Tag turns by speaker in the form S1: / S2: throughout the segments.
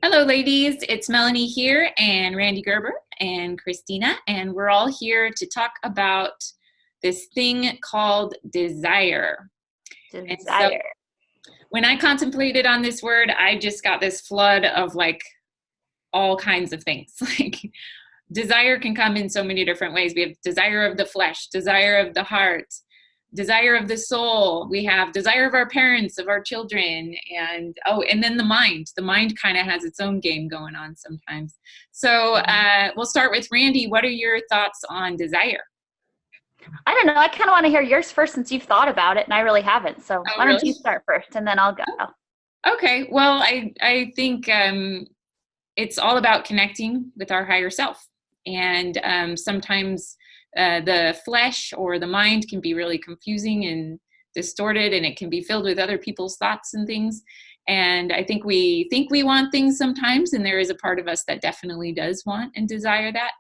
S1: Hello, ladies. It's Melanie here, and Randi Gerber, and Christina, and we're all here to talk about this thing called desire. And so
S2: Desire.
S1: when I contemplated on this word, I just got this flood of like all kinds of things. Like desire can come in so many different ways. We have desire of the flesh, desire of the heart, desire of the soul. We have desire of our parents, of our children, and then the mind kind of has its own game going on sometimes. So we'll start with Randi. What are your thoughts on desire?
S2: I don't know. I kind of want to hear yours first since you've thought about it, and I really haven't. So
S1: Oh,
S2: why don't you
S1: really?
S2: start first, and then I'll go.
S1: Okay, well, I think it's all about connecting with our higher self. And sometimes the flesh or the mind can be really confusing and distorted, and it can be filled with other people's thoughts and things. And I think we want things sometimes, and there is a part of us that definitely does want and desire that.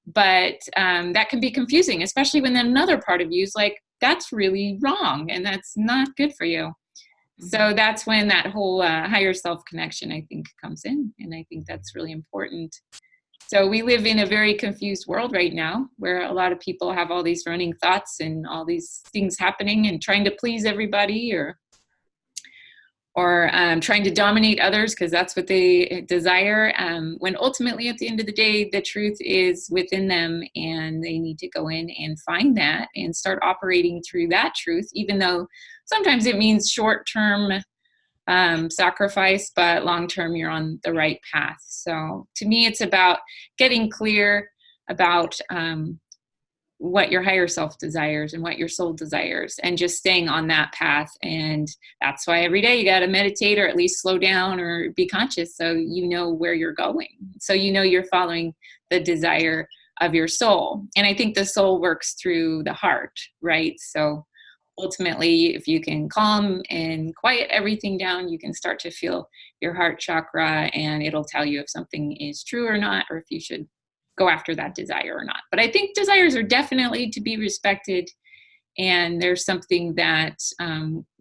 S1: But that can be confusing, especially when then another part of you is like, that's really wrong, and that's not good for you. So that's when that whole higher self connection, I think, comes in. And I think that's really important. So we live in a very confused world right now where a lot of people have all these running thoughts and all these things happening and trying to please everybody or trying to dominate others because that's what they desire. When ultimately, at the end of the day, the truth is within them, and they need to go in and find that and start operating through that truth, even though sometimes it means short-term sacrifice, but long-term, you're on the right path. So to me, it's about getting clear about what your higher self desires and what your soul desires, and just staying on that path. And that's why every day you got to meditate, or at least slow down or be conscious, so you know where you're going, so you know you're following the desire of your soul. And I think the soul works through the heart, right? So ultimately, if you can calm and quiet everything down, you can start to feel your heart chakra, and it'll tell you if something is true or not, or if you should go after that desire or not. But I think desires are definitely to be respected, and there's something that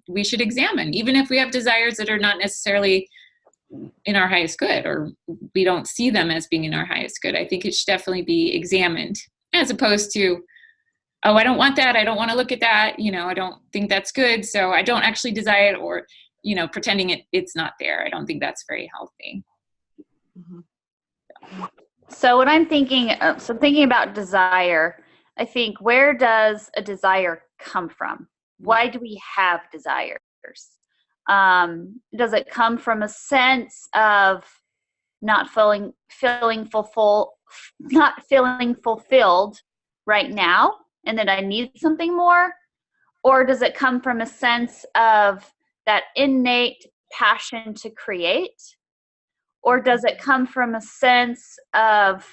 S1: we should examine, even if we have desires that are not necessarily in our highest good, or we don't see them as being in our highest good. I think it should definitely be examined, as opposed to, oh, I don't want that, I don't want to look at that, I don't think that's good, so I don't actually desire it, or pretending it's not there. I don't think that's very healthy.
S2: So when I'm thinking, thinking about desire, I think, where does a desire come from? Why do we have desires? Does it come from a sense of not feeling fulfilled right now, and that I need something more? Or does it come from a sense of that innate passion to create? Or does it come from a sense of,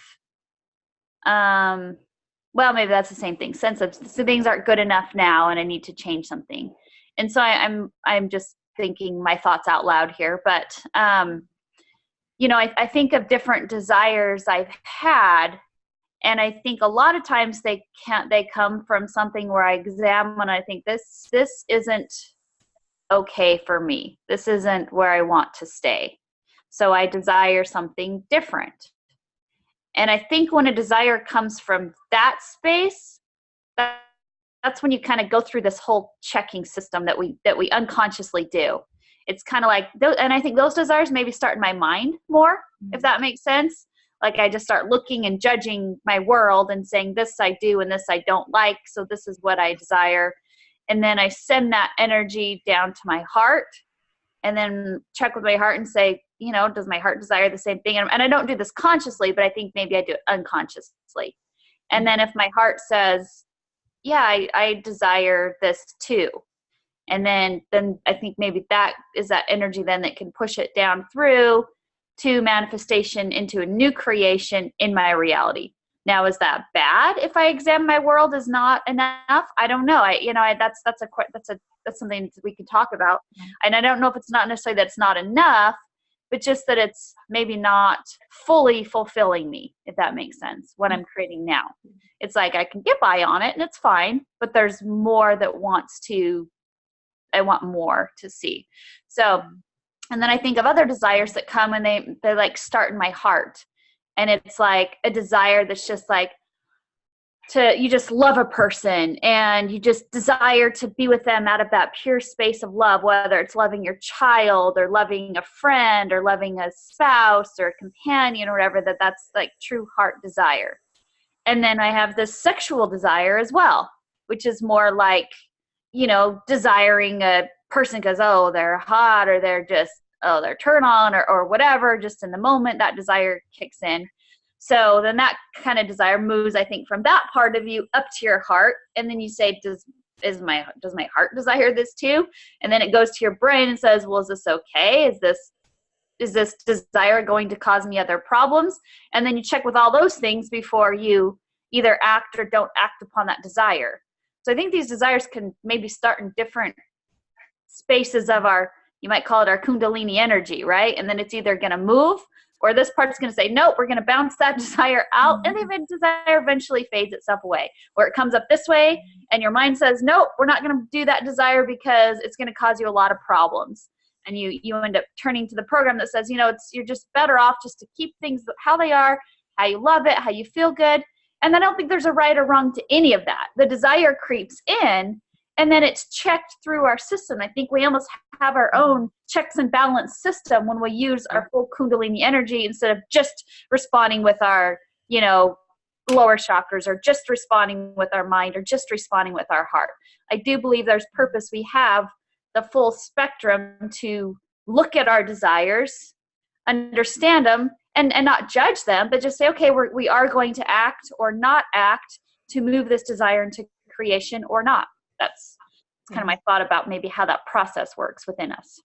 S2: well, maybe that's the same thing, sense of things aren't good enough now and I need to change something. And so I'm just thinking my thoughts out loud here, but I think of different desires I've had, and I think a lot of times they come from something where I examine, I think this isn't okay for me. This isn't where I want to stay. So I desire something different. And I think when a desire comes from that space, that's when you kind of go through this whole checking system that we unconsciously do. It's kind of like, and I think those desires maybe start in my mind more, if that makes sense. Like I just start looking and judging my world and saying, this I do and this I don't like, so this is what I desire. And then I send that energy down to my heart, and then check with my heart and say, does my heart desire the same thing? And I don't do this consciously, but I think maybe I do it unconsciously. And then if my heart says, yeah, I desire this too. And then I think maybe that is that energy then that can push it down through to manifestation into a new creation in my reality. Now, is that bad if I examine my world as not enough? I don't know. That's something that we can talk about. And I don't know if it's not necessarily that it's not enough, but just that it's maybe not fully fulfilling me, if that makes sense, what I'm creating now. It's like I can get by on it and it's fine, but there's more that I want more to see. So And then I think of other desires that come and they like start in my heart. And it's like a desire that's just like, you just love a person and you just desire to be with them out of that pure space of love, whether it's loving your child or loving a friend or loving a spouse or a companion or whatever, that's like true heart desire. And then I have this sexual desire as well, which is more like, desiring a person because, oh, they're hot, or they're just, oh, they're turn on, or whatever, just in the moment that desire kicks in. So then that kind of desire moves, I think, from that part of you up to your heart. And then you say, does my heart desire this too? And then it goes to your brain and says, well, is this okay? Is this desire going to cause me other problems? And then you check with all those things before you either act or don't act upon that desire. So I think these desires can maybe start in different spaces of you might call it our Kundalini energy, right? And then it's either going to move, or this part's going to say, nope, we're going to bounce that desire out. And the desire eventually fades itself away. Or it comes up this way and your mind says, nope, we're not going to do that desire because it's going to cause you a lot of problems. And you end up turning to the program that says, you're just better off just to keep things how they are, how you love it, how you feel good. And I don't think there's a right or wrong to any of that. The desire creeps in, and then it's checked through our system. I think we almost have our own checks and balance system when we use our full Kundalini energy instead of just responding with our, lower chakras, or just responding with our mind, or just responding with our heart. I do believe there's purpose. We have the full spectrum to look at our desires, understand them, and not judge them, but just say, okay, we are going to act or not act to move this desire into creation or not. That's kind of my thought about maybe how that process works within us.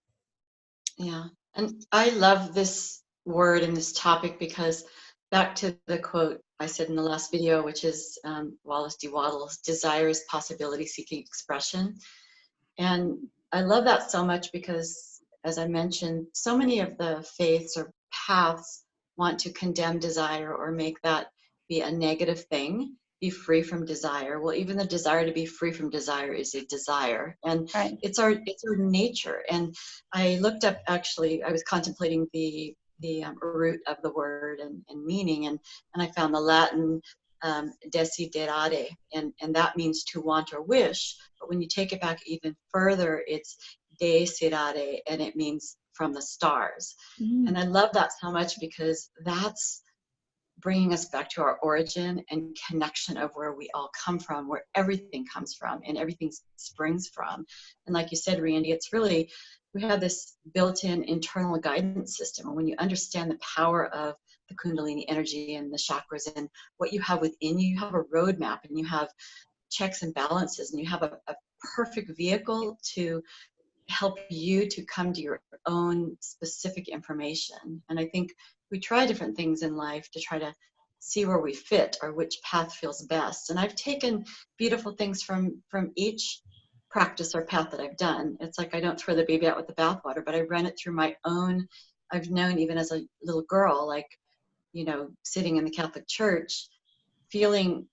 S3: Yeah. And I love this word and this topic because back to the quote I said in the last video, which is Wallace D. Wattles, desire is possibility seeking expression. And I love that so much because, as I mentioned, so many of the faiths or paths want to condemn desire or make that be a negative thing, be free from desire. Well, even the desire to be free from desire is a desire, and
S2: right.
S3: it's our nature. And I looked up, actually, I was contemplating the root of the word and meaning, and I found the Latin desiderare, and that means to want or wish. But when you take it back even further, it's desiderare, and it means from the stars. And I love that so much because that's bringing us back to our origin and connection of where we all come from, where everything comes from and everything springs from. And like you said, Randi, it's really, we have this built-in internal guidance system. And when you understand the power of the Kundalini energy and the chakras and what you have within you, you have a roadmap and you have checks and balances, and you have a perfect vehicle to help you to come to your own specific information. And I think we try different things in life to try to see where we fit or which path feels best. And I've taken beautiful things from each practice or path that I've done. It's like I don't throw the baby out with the bathwater, but I run it through my own. I've known even as a little girl, like, sitting in the Catholic Church, feeling,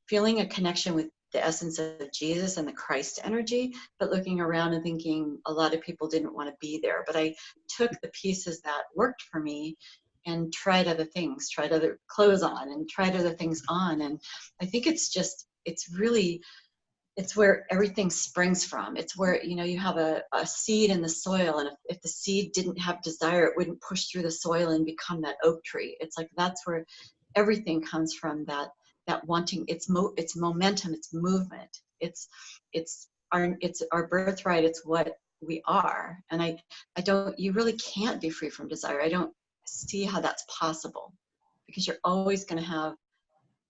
S3: feeling a connection with the essence of Jesus and the Christ energy, but looking around and thinking a lot of people didn't want to be there. But I took the pieces that worked for me and tried other things, tried other clothes on and tried other things on. And I think it's where everything springs from. It's where, you have a seed in the soil, and if the seed didn't have desire, it wouldn't push through the soil and become that oak tree. It's like that's where everything comes from, that wanting, it's momentum, it's movement, it's our birthright, it's what we are. And you really can't be free from desire. I don't see how that's possible, because you're always going to have,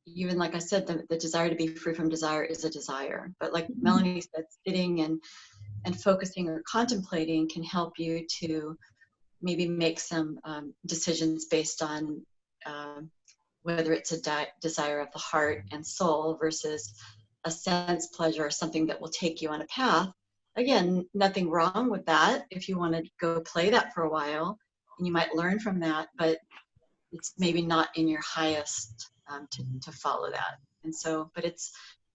S3: even like I said, the desire to be free from desire is a desire. But like Melanie said, sitting and focusing or contemplating can help you to maybe make some decisions based on whether it's a desire of the heart and soul versus a sense pleasure or something that will take you on a path. Again, nothing wrong with that if you want to go play that for a while, and you might learn from that, but it's maybe not in your highest to follow that. And so, but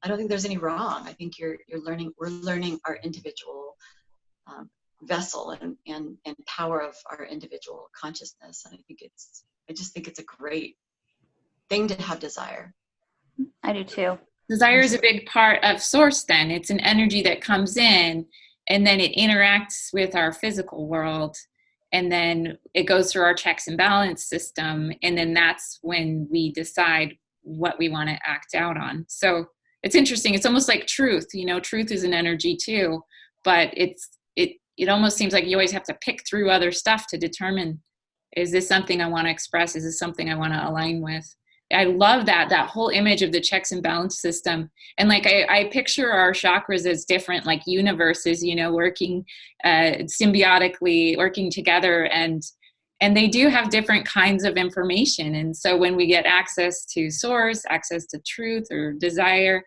S3: I don't think there's any wrong. I think we're learning our individual vessel and power of our individual consciousness. And I just think it's a great thing to have desire.
S2: I do too.
S1: Desire is a big part of source then. It's an energy that comes in and then it interacts with our physical world, and then it goes through our checks and balance system, and then that's when we decide what we want to act out on. So it's interesting. It's almost like truth. Truth is an energy too, but it almost seems like you always have to pick through other stuff to determine, is this something I want to express? Is this something I want to align with? I love that whole image of the checks and balance system. And like, I picture our chakras as different, like universes, working symbiotically, working together. And they do have different kinds of information. And so when we get access to source, access to truth or desire,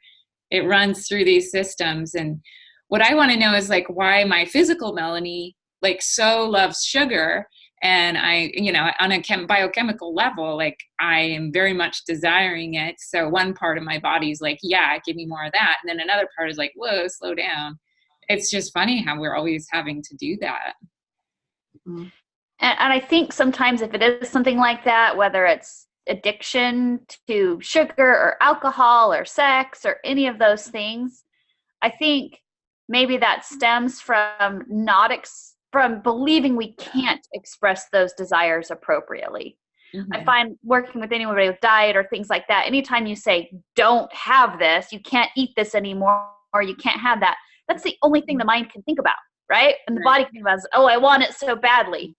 S1: it runs through these systems. And what I want to know is like why my physical Melanie like so loves sugar. And I, on a biochemical level, like I am very much desiring it. So one part of my body is like, yeah, give me more of that. And then another part is like, whoa, slow down. It's just funny how we're always having to do that.
S2: Mm-hmm. And I think sometimes if it is something like that, whether it's addiction to sugar or alcohol or sex or any of those things, I think maybe that stems from from believing we can't express those desires appropriately. Mm-hmm. I find working with anybody with diet or things like that, anytime you say, don't have this, you can't eat this anymore, or you can't have that, that's the only thing the mind can think about, right? And the body can think about is, oh, I want it so badly.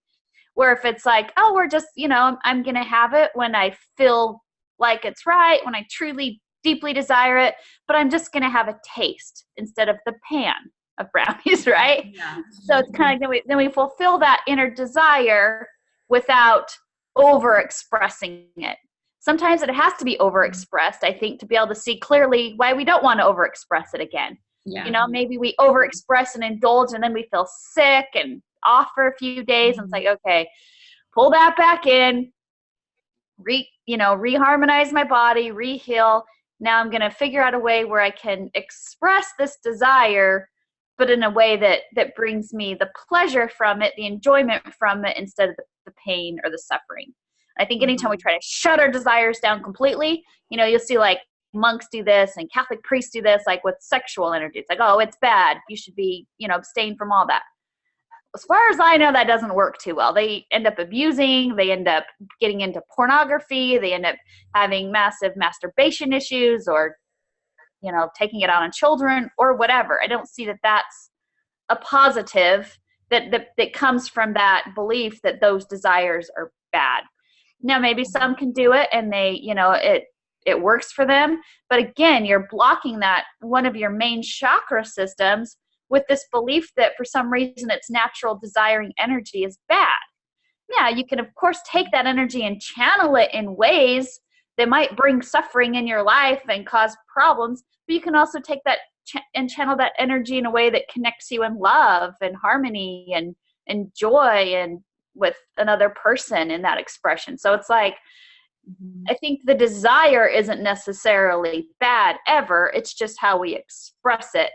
S2: Where if it's like, oh, we're just, I'm going to have it when I feel like it's right, when I truly, deeply desire it, but I'm just going to have a taste instead of the pan of brownies, right? Yeah. So it's kind of, then we fulfill that inner desire without over-expressing it. Sometimes it has to be over-expressed, I think, to be able to see clearly why we don't want to over-express it again. Yeah. Maybe we over-express and indulge, and then we feel sick and off for a few days, and it's like, okay, pull that back in, reharmonize my body, re-heal. Now I'm going to figure out a way where I can express this desire, but in a way that brings me the pleasure from it, the enjoyment from it, instead of the pain or the suffering. I think anytime we try to shut our desires down completely, you'll see like monks do this and Catholic priests do this, like with sexual energy. It's like, oh, it's bad. You should be, abstain from all that. As far as I know, that doesn't work too well. They end up abusing, they end up getting into pornography, they end up having massive masturbation issues, or taking it out on children or whatever. I don't see that that's a positive that comes from that belief that those desires are bad. Now, maybe some can do it and they, it works for them. But again, you're blocking that one of your main chakra systems with this belief that for some reason its natural desiring energy is bad. Yeah, you can of course take that energy and channel it in ways that might bring suffering in your life and cause problems, but you can also take that and channel that energy in a way that connects you in love and harmony and joy and with another person in that expression. So it's like, I think the desire isn't necessarily bad ever. It's just how we express it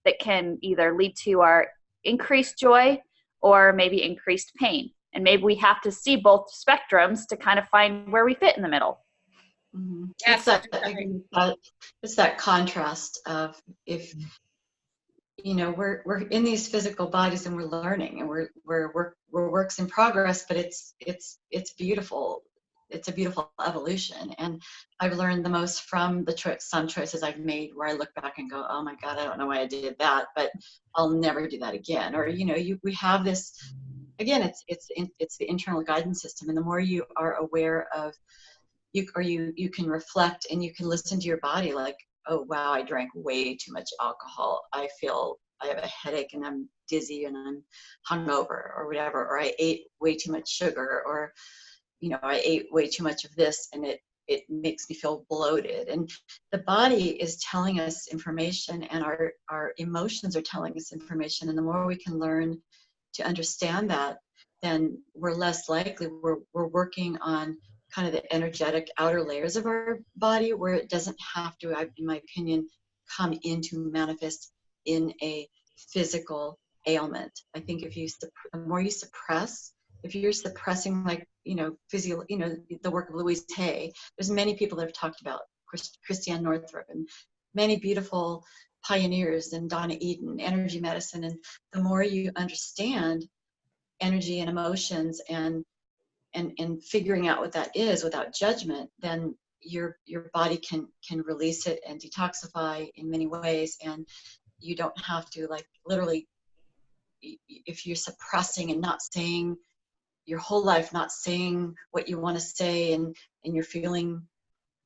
S2: that can either lead to our increased joy or maybe increased pain. And maybe we have to see both spectrums to kind of find where we fit in the middle.
S3: Mm-hmm. It's that contrast of if we're in these physical bodies and we're learning and we're works in progress, but it's beautiful. It's a beautiful evolution, and I've learned the most from some choices I've made where I look back and go, oh my God, I don't know why I did that, but I'll never do that again. Or we have this again. It's the internal guidance system, and the more you are aware of. You can reflect and you can listen to your body like, oh wow, I drank way too much alcohol. I have a headache and I'm dizzy and I'm hungover or whatever, or I ate way too much sugar, or I ate way too much of this and it makes me feel bloated. And the body is telling us information, and our emotions are telling us information. And the more we can learn to understand that, then we're less likely, we're working on kind of the energetic outer layers of our body, where it doesn't have to, in my opinion, come into manifest in a physical ailment. I think the more you suppress, if you're suppressing, like, the work of Louise Hay, there's many people that have talked about Christiane Northrup and many beautiful pioneers, and Donna Eden, energy medicine. And the more you understand energy and emotions and figuring out what that is without judgment, then your body can release it and detoxify in many ways. And you don't have to, like, literally, if you're suppressing and not saying your whole life, not saying what you want to say, and you're feeling,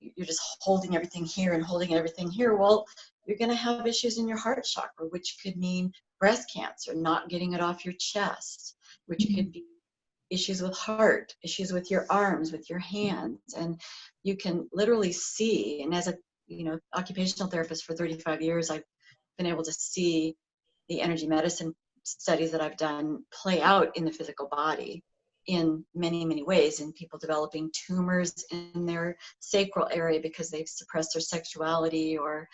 S3: you're just holding everything here and holding everything here, well, you're going to have issues in your heart chakra, which could mean breast cancer, not getting it off your chest, which could be issues with heart, issues with your arms, with your hands. And you can literally see, and as a occupational therapist for 35 years, I've been able to see the energy medicine studies that I've done play out in the physical body in many, many ways, in people developing tumors in their sacral area because they've suppressed their sexuality, or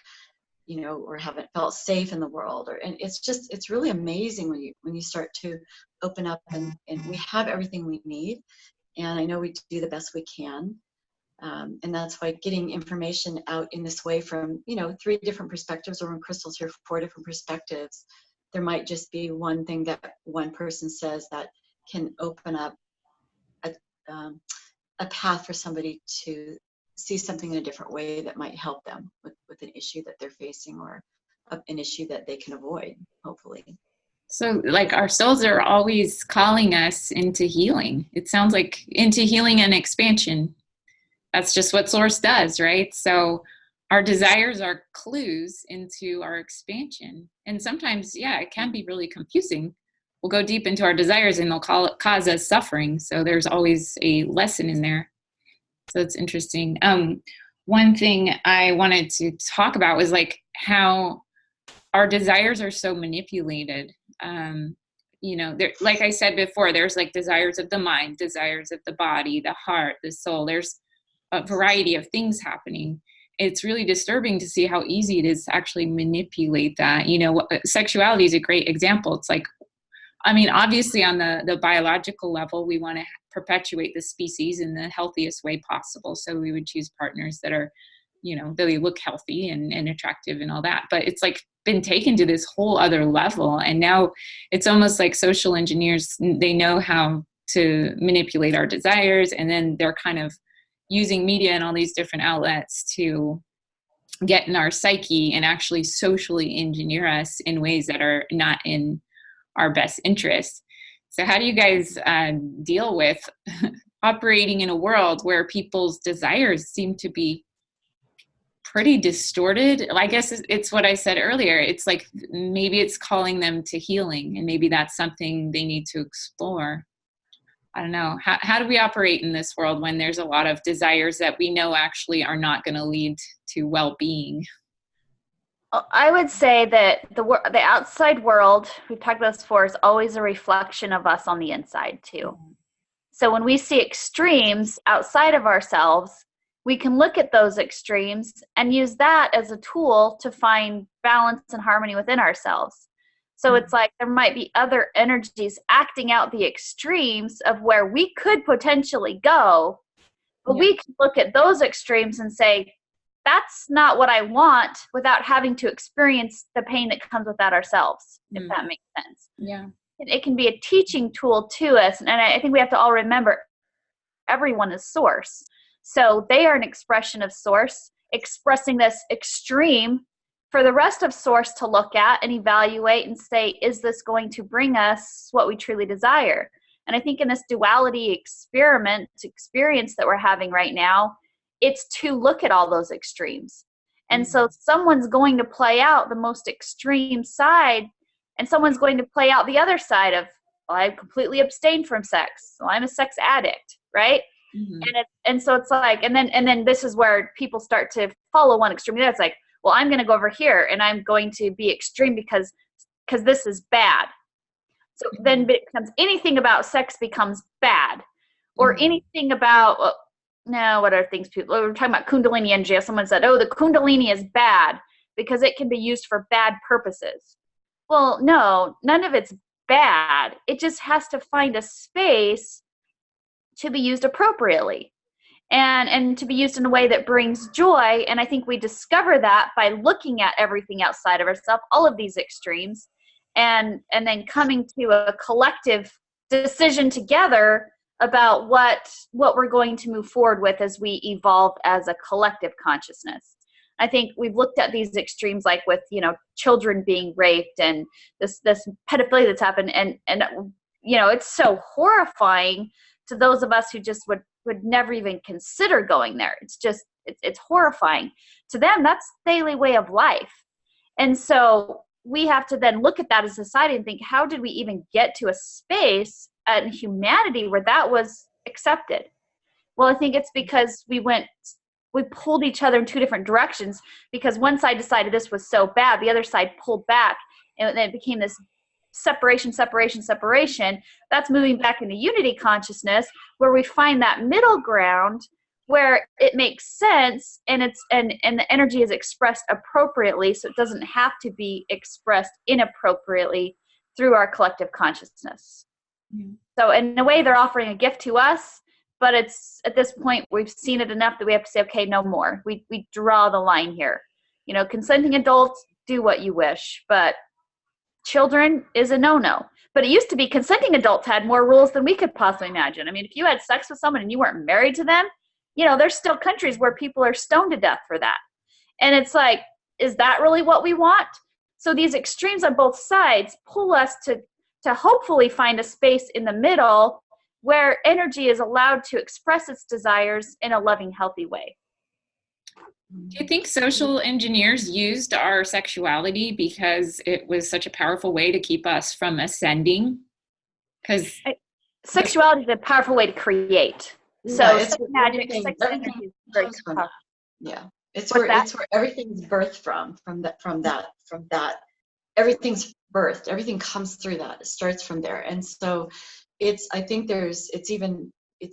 S3: haven't felt safe in the world. And it's really amazing when you start to open up, and we have everything we need. And I know we do the best we can. And that's why getting information out in this way from, 3 different perspectives, or when Crystal's here, 4 different perspectives, there might just be one thing that one person says that can open up a path for somebody to see something in a different way that might help them with an issue that they're facing, or an issue that they can avoid, hopefully.
S1: So, like, our souls are always calling us into healing. It sounds like into healing and expansion. That's just what Source does, right? So our desires are clues into our expansion. And sometimes, it can be really confusing. We'll go deep into our desires and they'll cause us suffering. So there's always a lesson in there. So it's interesting. One thing I wanted to talk about was, like, how our desires are so manipulated. Like I said before, there's, like, desires of the mind, desires of the body, the heart, the soul. There's a variety of things happening. It's really disturbing to see how easy it is to actually manipulate that. Sexuality is a great example. It's like, obviously on the biological level, we want to perpetuate the species in the healthiest way possible. So we would choose partners that are, they look healthy and attractive and all that. But it's, like, been taken to this whole other level. And now it's almost like social engineers, they know how to manipulate our desires. And then they're kind of using media and all these different outlets to get in our psyche and actually socially engineer us in ways that are not in our best interest. So how do you guys deal with operating in a world where people's desires seem to be pretty distorted? I guess it's what I said earlier. It's like, maybe it's calling them to healing, and maybe that's something they need to explore. I don't know. How do we operate in this world when there's a lot of desires that we know actually are not going to lead to well-being?
S2: I would say that the outside world, we've talked about this before, is always a reflection of us on the inside too. So when we see extremes outside of ourselves, we can look at those extremes and use that as a tool to find balance and harmony within ourselves. So it's like there might be other energies acting out the extremes of where we could potentially go, but we can look at those extremes and say, that's not what I want, without having to experience the pain that comes with that ourselves, if that makes sense.
S1: Yeah.
S2: It can be a teaching tool to us. And I think we have to all remember, everyone is Source. So they are an expression of Source, expressing this extreme for the rest of Source to look at and evaluate and say, is this going to bring us what we truly desire? And I think in this duality experience that we're having right now, it's to look at all those extremes. And so someone's going to play out the most extreme side, and someone's going to play out the other side of, well, I completely abstained from sex, so I'm a sex addict, right? And so it's like, and then this is where people start to follow one extreme. It's like, well, I'm going to go over here and I'm going to be extreme because this is bad. So then it becomes, anything about sex becomes bad, or anything about, what are things people, we're talking about Kundalini energy. Someone said, oh, the Kundalini is bad because it can be used for bad purposes. Well, no, none of it's bad. It just has to find a space to be used appropriately, and to be used in a way that brings joy. And I think we discover that by looking at everything outside of ourselves, all of these extremes, and then coming to a collective decision together about what we're going to move forward with as we evolve as a collective consciousness. I think we've looked at these extremes, like with, children being raped and this pedophilia that's happened, and it's so horrifying to those of us who just would never even consider going there. It's just it's horrifying to them. That's daily way of life. And so we have to then look at that as a society and think, how did we even get to a space in humanity where that was accepted? Well, I think it's because we pulled each other in two different directions, because one side decided this was so bad, the other side pulled back, and then it became this separation. That's moving back into unity consciousness, where we find that middle ground where it makes sense, and the energy is expressed appropriately, so it doesn't have to be expressed inappropriately through our collective consciousness. Mm-hmm. So in a way, they're offering a gift to us, but it's at this point we've seen it enough that we have to say, okay, no more. We draw the line here. Consenting adults, do what you wish, but children is a no-no. But it used to be consenting adults had more rules than we could possibly imagine. I mean, if you had sex with someone and you weren't married to them, there's still countries where people are stoned to death for that. And it's like, is that really what we want? So these extremes on both sides pull us to hopefully find a space in the middle where energy is allowed to express its desires in a loving, healthy way.
S1: Do you think social engineers used our sexuality because it was such a powerful way to keep us from ascending? Because
S2: sexuality is a powerful way to create. So it's magic, sex energy is very powerful.
S3: Yeah, it's where everything's birthed from that. Everything's birthed. Everything comes through that. It starts from there, and so it's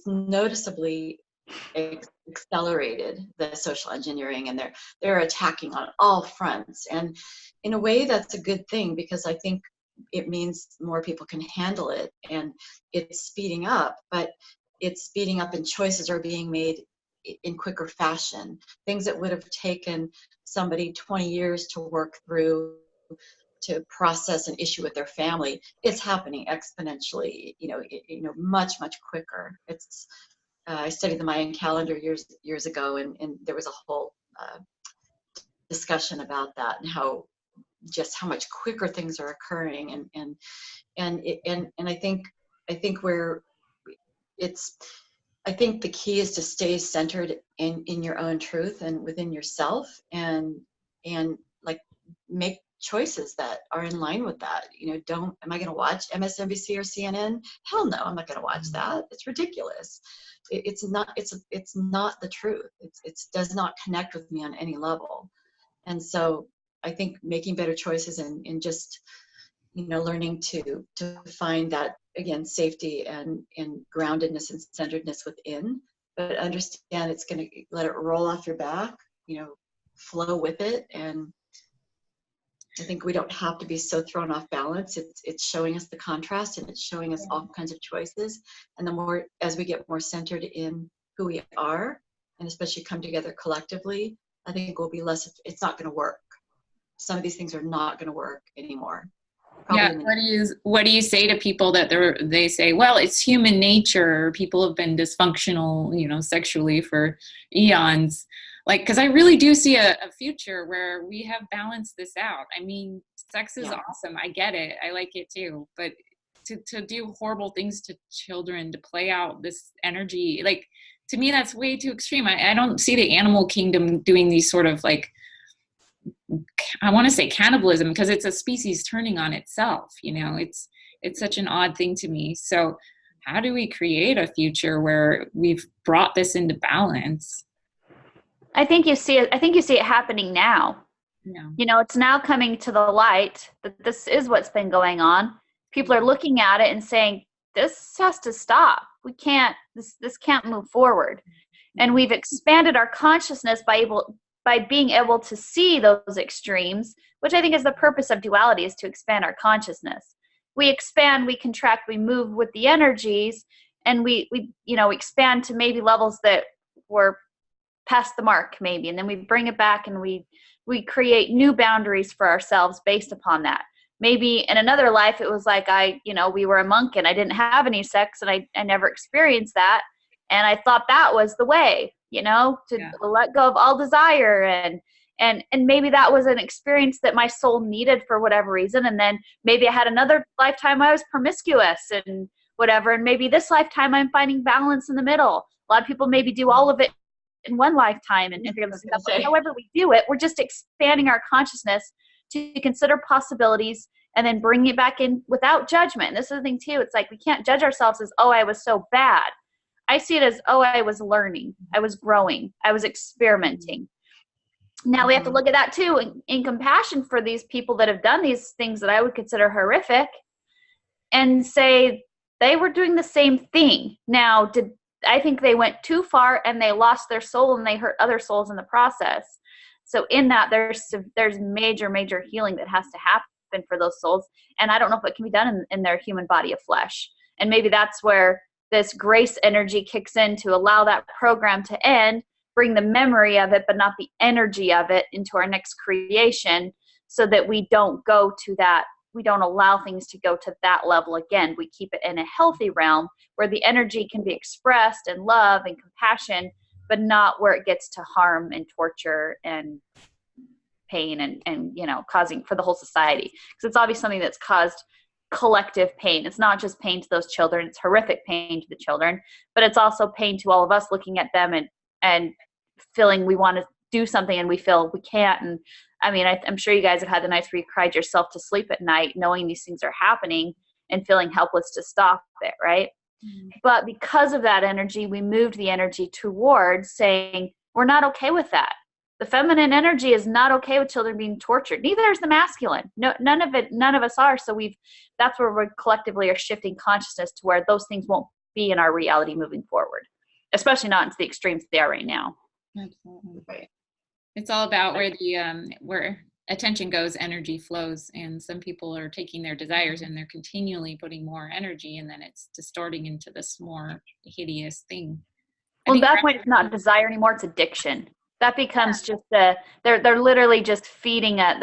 S3: noticeably accelerated, the social engineering, and they're attacking on all fronts, and in a way that's a good thing, because I think it means more people can handle it, and it's speeding up, but it's speeding up and choices are being made in quicker fashion. Things that would have taken somebody 20 years to work through, to process an issue with their family, it's happening exponentially, much quicker. It's I studied the Mayan calendar years ago, and there was a whole discussion about that, and how much quicker things are occurring, and I think the key is to stay centered in your own truth and within yourself, and like make choices that are in line with that. Am I going to watch MSNBC or CNN? Hell no, I'm not going to watch that. It's ridiculous. It's not the truth. It does not connect with me on any level. And so I think making better choices and just learning to find that, again, safety and groundedness and centeredness within, but understand it's going to let it roll off your back, flow with it. And I think we don't have to be so thrown off balance. It's showing us the contrast, and it's showing us all kinds of choices. And the more, as we get more centered in who we are, and especially come together collectively, I think we'll be less, it's not going to work. Some of these things are not going to work anymore.
S1: Yeah. What do you say to people that they say, well, it's human nature. People have been dysfunctional, sexually for eons. Like, because I really do see a future where we have balanced this out. I mean, sex is awesome. I get it. I like it too. But to do horrible things to children, to play out this energy, like, to me, that's way too extreme. I don't see the animal kingdom doing these sort of, like, I want to say cannibalism, because it's a species turning on itself. It's such an odd thing to me. So how do we create a future where we've brought this into balance?
S2: I think you see it happening now. Yeah. It's now coming to the light that this is what's been going on. People are looking at it and saying, this has to stop. We can't, this can't move forward. And we've expanded our consciousness by by being able to see those extremes, which I think is the purpose of duality, is to expand our consciousness. We expand, we contract, we move with the energies, and we expand to maybe levels that were past the mark maybe, and then we bring it back and we create new boundaries for ourselves based upon that. Maybe in another life it was like we were a monk and I didn't have any sex, and I never experienced that, and I thought that was the way, to let go of all desire, and maybe that was an experience that my soul needed for whatever reason. And then maybe I had another lifetime I was promiscuous and whatever, and maybe this lifetime I'm finding balance in the middle. A lot of people maybe do all of it in one lifetime and figure this stuff out. However we do it, we're just expanding our consciousness to consider possibilities and then bring it back in without judgment. And this is the thing too. It's like we can't judge ourselves as, oh, I was so bad. I see it as, oh, I was learning, I was growing, I was experimenting. Now we have to look at that too in compassion for these people that have done these things that I would consider horrific, and say they were doing the same thing. Now, I think they went too far and they lost their soul and they hurt other souls in the process. So in that, there's major, major healing that has to happen for those souls. And I don't know if it can be done in their human body of flesh. And maybe that's where this grace energy kicks in to allow that program to end, bring the memory of it, but not the energy of it into our next creation, so that we don't go to that. We don't allow things to go to that level again. We keep it in a healthy realm where the energy can be expressed in love and compassion, but not where it gets to harm and torture and pain and causing for the whole society. Because it's obviously something that's caused collective pain. It's not just pain to those children. It's horrific pain to the children, but it's also pain to all of us looking at them and feeling we want to do something and we feel we can't. And I mean, I'm sure you guys have had the nights where you cried yourself to sleep at night knowing these things are happening and feeling helpless to stop it, right? Mm-hmm. But because of that energy, we moved the energy towards saying, we're not okay with that. The feminine energy is not okay with children being tortured. Neither is the masculine. No, none of us are. So that's where we collectively are shifting consciousness to where those things won't be in our reality moving forward, especially not into the extremes they are right now.
S1: Absolutely. Right. It's all about where attention goes, energy flows, and some people are taking their desires and they're continually putting more energy, and then it's distorting into this more hideous thing.
S2: Well, at that point, it's not desire anymore; it's addiction. That becomes just they're literally just feeding that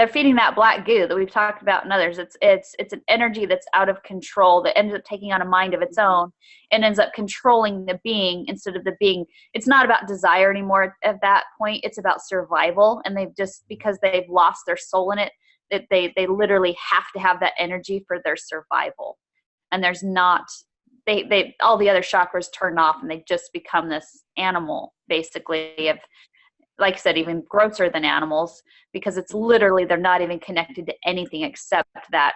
S2: black goo that we've talked about in others. It's an energy that's out of control that ends up taking on a mind of its own and ends up controlling the being instead of the being. It's not about desire anymore at that point. It's about survival, and because they've lost their soul in it, that they literally have to have that energy for their survival. And there's not they all the other chakras turn off, and they just become this animal basically of, like I said, even grosser than animals, because it's literally, they're not even connected to anything except that,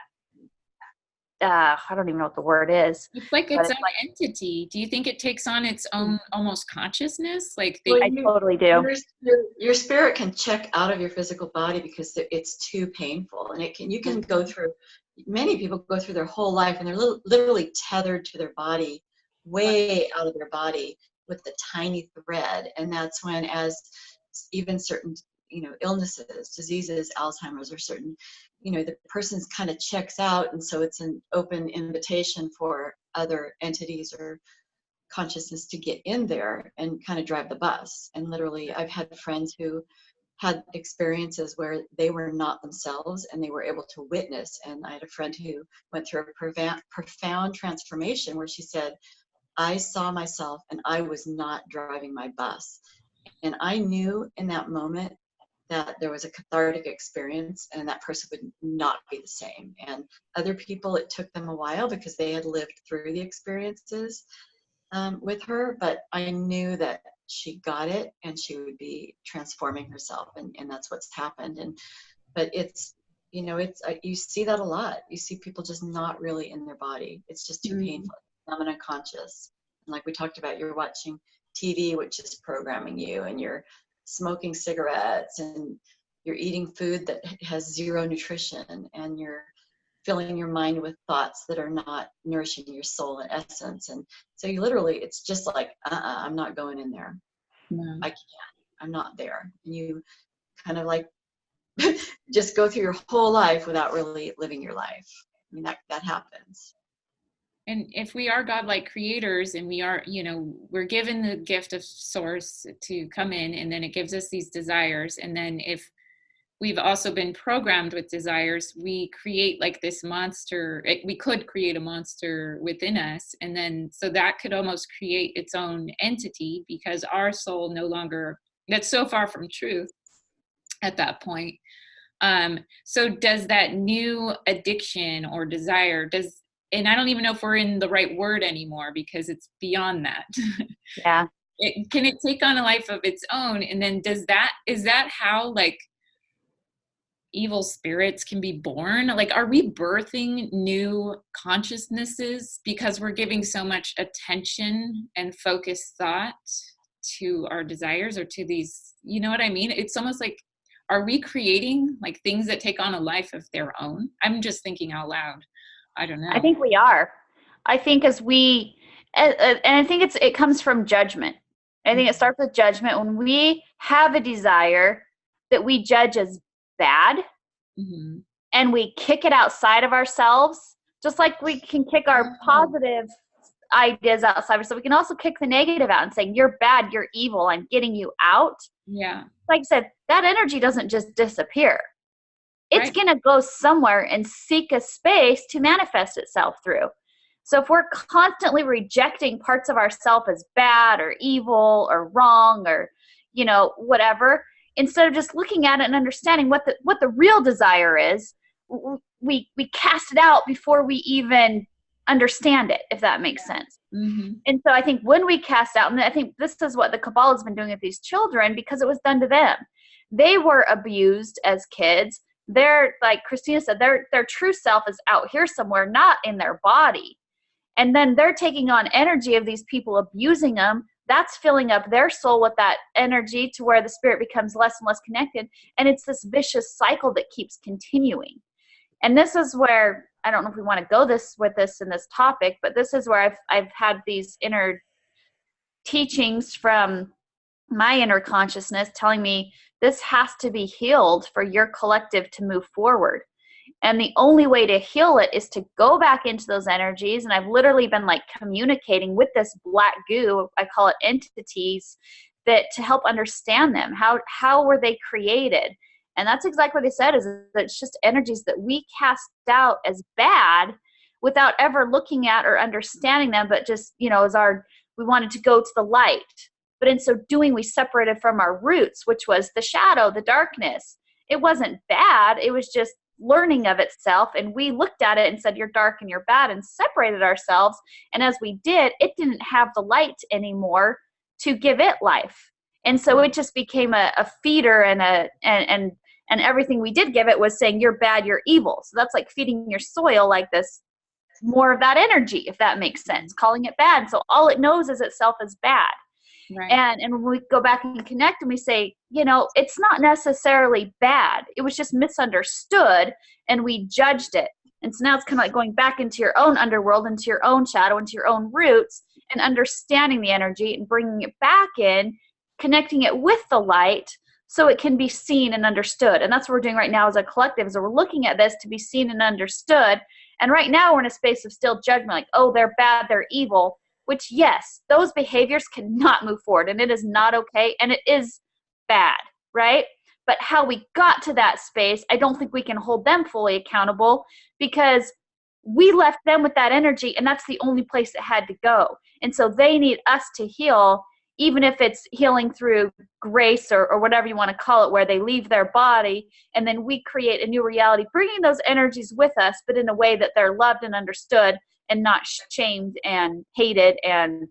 S2: I don't even know what the word is.
S1: It's like its own entity. Do you think it takes on its own almost consciousness?
S2: I totally do.
S3: Your spirit can check out of your physical body because it's too painful. And you can go through, many people go through their whole life and they're literally tethered to their body, way out of their body with the tiny thread. And that's when, as even certain illnesses, diseases, Alzheimer's, or certain the person's kind of checks out, and so it's an open invitation for other entities or consciousness to get in there and kind of drive the bus. And literally, I've had friends who had experiences where they were not themselves and they were able to witness. And I had a friend who went through a profound transformation where she said, I saw myself and I was not driving my bus. And I knew in that moment that there was a cathartic experience and that person would not be the same. And other people, it took them a while because they had lived through the experiences with her. But I knew that she got it and she would be transforming herself. And that's what's happened. But it's, you see that a lot. You see people just not really in their body. It's just too painful. I'm unconscious. And like we talked about, you're watching TV, which is programming you, and you're smoking cigarettes, and you're eating food that has zero nutrition, and you're filling your mind with thoughts that are not nourishing your soul and essence. And so you literally, it's just like, I'm not going in there. No. I can't. I'm not there. And kind of like just go through your whole life without really living your life. I mean, that happens.
S1: And if we are godlike creators and we are, we're given the gift of source to come in, and then it gives us these desires. And then if we've also been programmed with desires, we create like this monster. We could create a monster within us. And then, so that could almost create its own entity, because our soul no longer, that's so far from truth at that point. So does that new addiction or desire, and I don't even know if we're in the right word anymore, because it's beyond that.
S2: Yeah.
S1: Can it take on a life of its own? And then is that how like evil spirits can be born? Like, are we birthing new consciousnesses because we're giving so much attention and focused thought to our desires, or to these, you know what I mean? It's almost like, are we creating like things that take on a life of their own? I'm just thinking out loud. I don't know.
S2: I think we are. I think as we, and I think it comes from judgment. I think it starts with judgment. When we have a desire that we judge as bad,
S1: mm-hmm.
S2: and we kick it outside of ourselves, just like we can kick our positive ideas outside. So we can also kick the negative out and saying, you're bad, you're evil, I'm getting you out.
S1: Yeah.
S2: Like I said, that energy doesn't just disappear. It's going to go somewhere and seek a space to manifest itself through. So if we're constantly rejecting parts of ourselves as bad or evil or wrong or, whatever, instead of just looking at it and understanding what the real desire is, we cast it out before we even understand it, if that makes sense.
S1: Mm-hmm.
S2: And so I think when we cast out, and I think this is what the Kabbalah has been doing with these children, because it was done to them. They were abused as kids. They're, like Christina said, their true self is out here somewhere, not in their body. And then they're taking on energy of these people abusing them. That's filling up their soul with that energy to where the spirit becomes less and less connected. And it's this vicious cycle that keeps continuing. And this is where, I don't know if we want to go with this in this topic, but this is where I've had these inner teachings from my inner consciousness telling me this has to be healed for your collective to move forward. And the only way to heal it is to go back into those energies. And I've literally been like communicating with this black goo, I call it entities, that to help understand them. How were they created? And that's exactly what they said, is that it's just energies that we cast out as bad without ever looking at or understanding them, but just, we wanted to go to the light. But in so doing, we separated from our roots, which was the shadow, the darkness. It wasn't bad. It was just learning of itself. And we looked at it and said, you're dark and you're bad, and separated ourselves. And as we did, it didn't have the light anymore to give it life. And so it just became a feeder, and everything we did give it was saying, you're bad, you're evil. So that's like feeding your soil like this, more of that energy, if that makes sense, calling it bad. So all it knows is itself is bad.
S1: Right.
S2: And when we go back and connect and we say, it's not necessarily bad. It was just misunderstood and we judged it. And so now it's kind of like going back into your own underworld, into your own shadow, into your own roots, and understanding the energy and bringing it back in, connecting it with the light so it can be seen and understood. And that's what we're doing right now as a collective, is that we're looking at this to be seen and understood. And right now we're in a space of still judgment, like, oh, they're bad, they're evil. Which, yes, those behaviors cannot move forward, and it is not okay, and it is bad, right? But how we got to that space, I don't think we can hold them fully accountable, because we left them with that energy, and that's the only place it had to go. And so they need us to heal, even if it's healing through grace or whatever you want to call it, where they leave their body, and then we create a new reality, bringing those energies with us, but in a way that they're loved and understood, and not shamed and hated and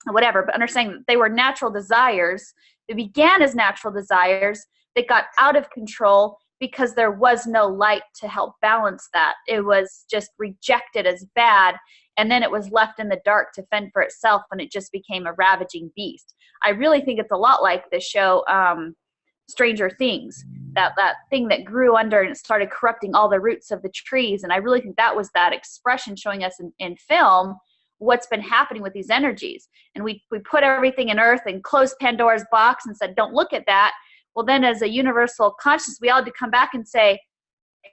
S2: whatever, but understanding that they were natural desires. They began as natural desires that got out of control because there was no light to help balance that. It was just rejected as bad, and then it was left in the dark to fend for itself, and it just became a ravaging beast. I really think it's a lot like the show Stranger Things, that thing that grew under and it started corrupting all the roots of the trees. And I really think that was that expression showing us in film what's been happening with these energies. And we put everything in earth and closed Pandora's box and said, don't look at that. Well, then as a universal consciousness, we all had to come back and say,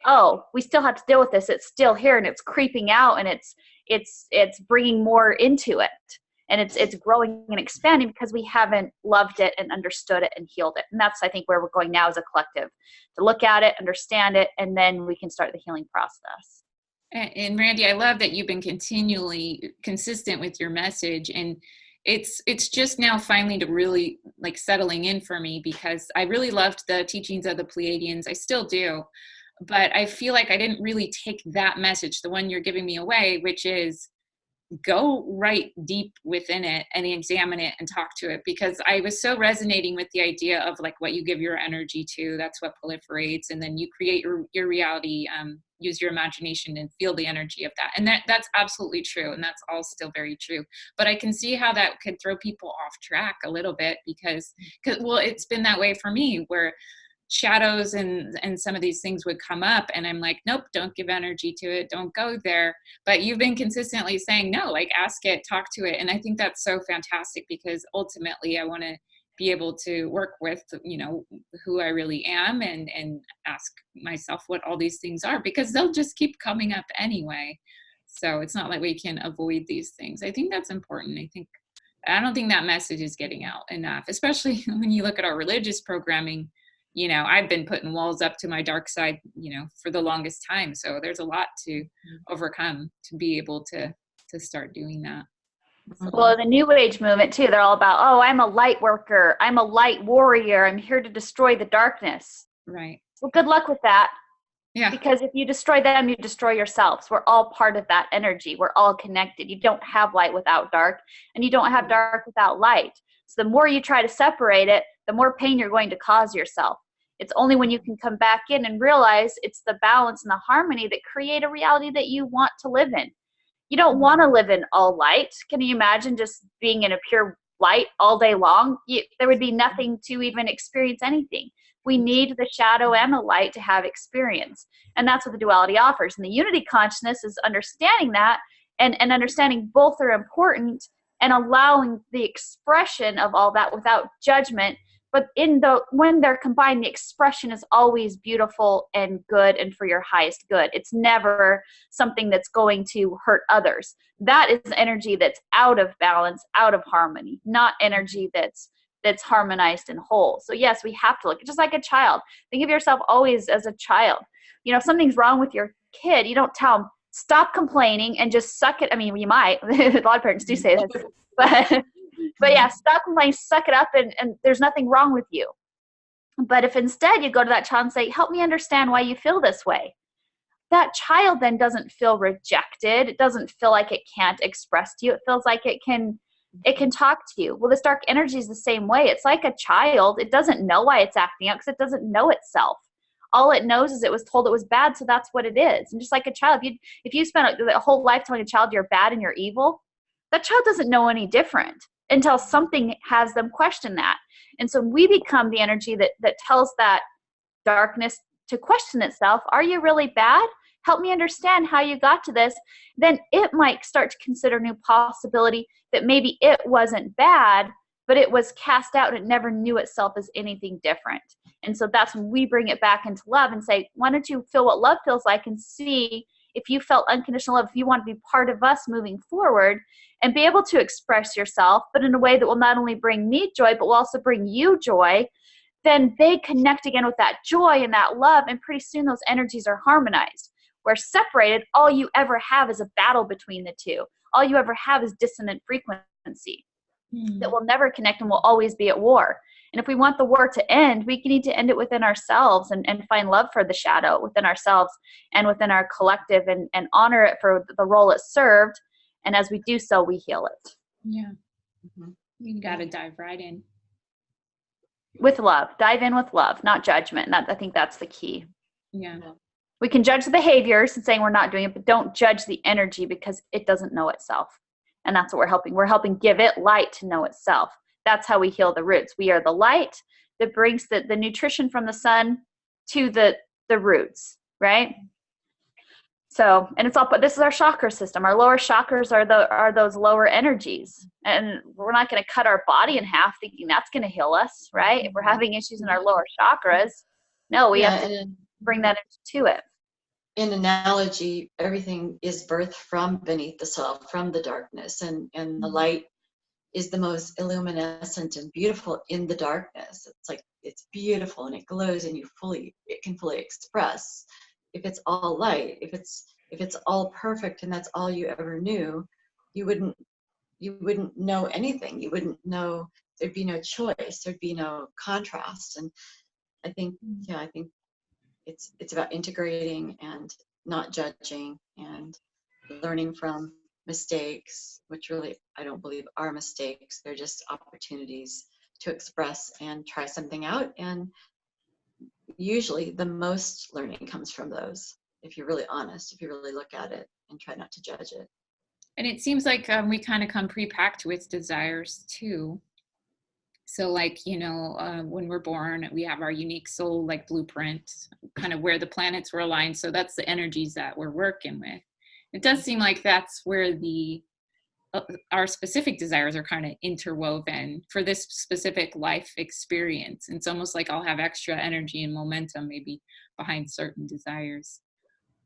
S2: oh, we still have to deal with this. It's still here and it's creeping out and it's bringing more into it. And it's growing and expanding because we haven't loved it and understood it and healed it. And that's, I think, where we're going now as a collective, to look at it, understand it, and then we can start the healing process.
S1: And Randi, I love that you've been continually consistent with your message. And it's just now finally to really like settling in for me, because I really loved the teachings of the Pleiadians. I still do. But I feel like I didn't really take that message, the one you're giving me away, which is go right deep within it and examine it and talk to it, because I was so resonating with the idea of like what you give your energy to, that's what proliferates, and then you create your reality, use your imagination and feel the energy of that. And that's absolutely true, and that's all still very true. But I can see how that could throw people off track a little bit, because well, it's been that way for me, where shadows and some of these things would come up and I'm like, nope, don't give energy to it, don't go there. But you've been consistently saying no, like ask it, talk to it. And I think that's so fantastic, because ultimately I want to be able to work with, you know, who I really am, and ask myself what all these things are, because they'll just keep coming up anyway. So it's not like we can avoid these things. I think that's important. I don't think that message is getting out enough, especially when you look at our religious programming. You know, I've been putting walls up to my dark side, you know, for the longest time. So there's a lot to overcome to be able to start doing that. So.
S2: Well, the New Age movement too, they're all about, oh, I'm a light worker, I'm a light warrior, I'm here to destroy the darkness.
S1: Right.
S2: Well, good luck with that.
S1: Yeah.
S2: Because if you destroy them, you destroy yourselves. We're all part of that energy. We're all connected. You don't have light without dark, and you don't have dark without light. So the more you try to separate it, the more pain you're going to cause yourself. It's only when you can come back in and realize it's the balance and the harmony that create a reality that you want to live in. You don't want to live in all light. Can you imagine just being in a pure light all day long? There would be nothing to even experience anything. We need the shadow and the light to have experience. And that's what the duality offers. And the unity consciousness is understanding that and understanding both are important and allowing the expression of all that without judgment. But when they're combined, the expression is always beautiful and good and for your highest good. It's never something that's going to hurt others. That is energy that's out of balance, out of harmony, not energy that's harmonized and whole. So yes, we have to look just like a child. Think of yourself always as a child. You know, if something's wrong with your kid, you don't tell them, stop complaining and just suck it. I mean, you might. A lot of parents do say that. But yeah, stop complaining, suck it up, and there's nothing wrong with you. But if instead you go to that child and say, help me understand why you feel this way, that child then doesn't feel rejected. It doesn't feel like it can't express to you. It feels like it can talk to you. Well, this dark energy is the same way. It's like a child. It doesn't know why it's acting out because it doesn't know itself. All it knows is it was told it was bad, so that's what it is. And just like a child, if you spend a whole life telling a child you're bad and you're evil, that child doesn't know any different until something has them question that. And so we become the energy that tells that darkness to question itself. Are you really bad? Help me understand how you got to this. Then it might start to consider new possibility that maybe it wasn't bad, but it was cast out and it never knew itself as anything different. And so that's when we bring it back into love and say, why don't you feel what love feels like and see if you felt unconditional love, if you want to be part of us moving forward and be able to express yourself, but in a way that will not only bring me joy, but will also bring you joy, then they connect again with that joy and that love. And pretty soon those energies are harmonized. Where separated, all you ever have is a battle between the two. All you ever have is dissonant frequency that will never connect and will always be at war. And if we want the war to end, we need to end it within ourselves and find love for the shadow within ourselves and within our collective and honor it for the role it served. And as we do so, we heal it.
S1: Yeah. You got to dive right in.
S2: With love. Dive in with love, not judgment. I think that's the key.
S1: Yeah.
S2: We can judge the behaviors and saying we're not doing it, but don't judge the energy because it doesn't know itself. And that's what we're helping. We're helping give it light to know itself. That's how we heal the roots. We are the light that brings the nutrition from the sun to the roots, right? So, and it's all, but this is our chakra system. Our lower chakras are those lower energies. And we're not going to cut our body in half thinking that's going to heal us, right? If we're having issues in our lower chakras, no, we have to bring that into it.
S3: In analogy, everything is birthed from beneath the soil, from the darkness, and the light is the most illuminescent and beautiful in the darkness. It's like, it's beautiful and it glows, and it can fully express. If it's all light, if it's all perfect and that's all you ever knew, you wouldn't know anything. You wouldn't know, there'd be no choice, there'd be no contrast. And I think it's about integrating and not judging and learning from mistakes, which really I don't believe are mistakes. They're just opportunities to express and try something out. And usually the most learning comes from those, if you're really honest, if you really look at it and try not to judge it.
S1: And it seems like we kind of come pre-packed with desires too. So like, when we're born, we have our unique soul, like blueprint, kind of where the planets were aligned. So that's the energies that we're working with. It does seem like that's where our specific desires are kind of interwoven for this specific life experience. It's almost like I'll have extra energy and momentum maybe behind certain desires.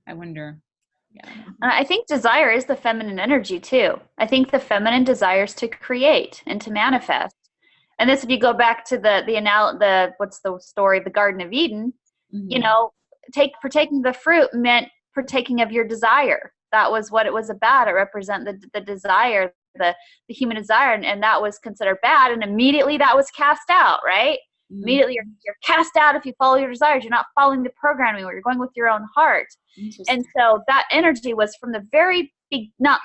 S1: I wonder. Yeah.
S2: I think desire is the feminine energy too. I think the feminine desires to create and to manifest. And this, if you go back to the what's the story of the Garden of Eden, partaking the fruit meant partaking of your desire. That was what it was about. It represented the desire, the human desire, and that was considered bad. And immediately that was cast out, right? Mm-hmm. Immediately you're cast out if you follow your desires. You're not following the programming, or you're going with your own heart. And so that energy was from the very big, not